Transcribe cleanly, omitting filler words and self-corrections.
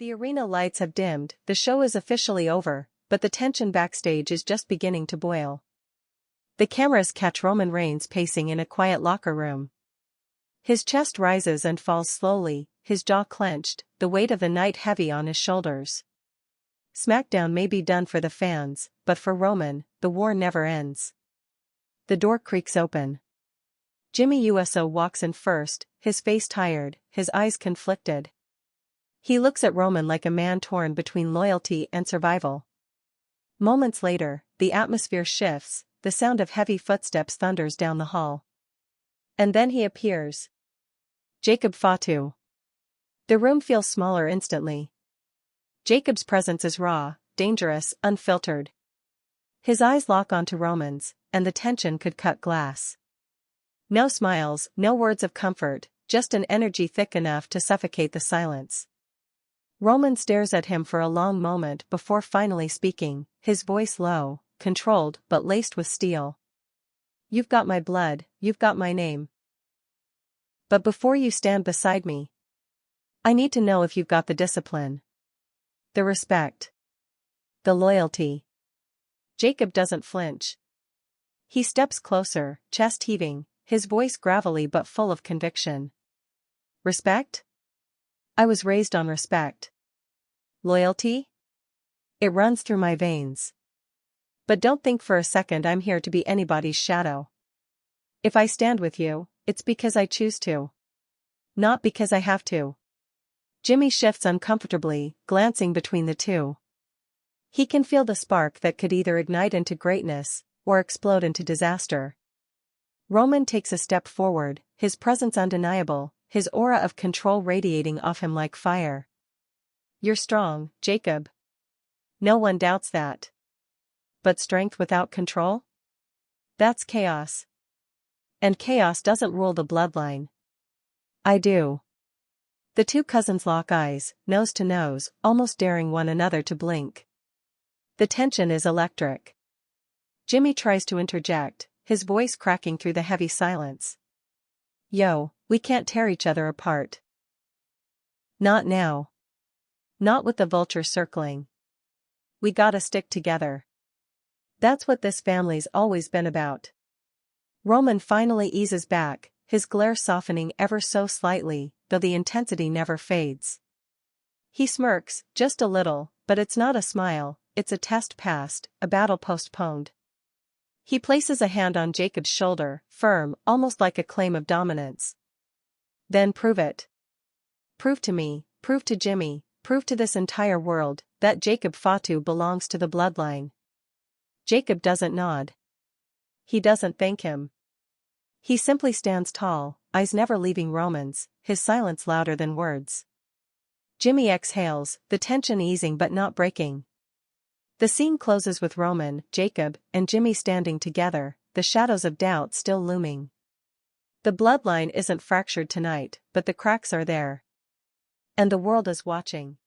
The arena lights have dimmed, the show is officially over, but the tension backstage is just beginning to boil. The cameras catch Roman Reigns pacing in a quiet locker room. His chest rises and falls slowly, his jaw clenched, the weight of the night heavy on his shoulders. SmackDown may be done for the fans, but for Roman, the war never ends. The door creaks open. Jimmy Uso walks in first, his face tired, his eyes conflicted. He looks at Roman like a man torn between loyalty and survival. Moments later, the atmosphere shifts, the sound of heavy footsteps thunders down the hall. And then he appears. Jacob Fatu. The room feels smaller instantly. Jacob's presence is raw, dangerous, unfiltered. His eyes lock onto Roman's, and the tension could cut glass. No smiles, no words of comfort, just an energy thick enough to suffocate the silence. Roman stares at him for a long moment before finally speaking, his voice low, controlled but laced with steel. "You've got my blood, you've got my name. But before you stand beside me, I need to know if you've got the discipline. The respect. The loyalty." Jacob doesn't flinch. He steps closer, chest heaving, his voice gravelly but full of conviction. "Respect? I was raised on respect. Loyalty? It runs through my veins. But don't think for a second I'm here to be anybody's shadow. If I stand with you, it's because I choose to. Not because I have to." Jimmy shifts uncomfortably, glancing between the two. He can feel the spark that could either ignite into greatness, or explode into disaster. Roman takes a step forward, his presence undeniable, his aura of control radiating off him like fire. "You're strong, Jacob. No one doubts that. But strength without control? That's chaos. And chaos doesn't rule the bloodline. I do." The two cousins lock eyes, nose to nose, almost daring one another to blink. The tension is electric. Jimmy tries to interject, his voice cracking through the heavy silence. "Yo, we can't tear each other apart. Not now. Not with the vulture circling. We gotta stick together. That's what this family's always been about." Roman finally eases back, his glare softening ever so slightly, though the intensity never fades. He smirks, just a little, but it's not a smile, it's a test passed, a battle postponed. He places a hand on Jacob's shoulder, firm, almost like a claim of dominance. "Then prove it. Prove to me, prove to Jimmy, prove to this entire world, that Jacob Fatu belongs to the bloodline." Jacob doesn't nod. He doesn't thank him. He simply stands tall, eyes never leaving Roman's, his silence louder than words. Jimmy exhales, the tension easing but not breaking. The scene closes with Roman, Jacob, and Jimmy standing together, the shadows of doubt still looming. The bloodline isn't fractured tonight, but the cracks are there. And the world is watching.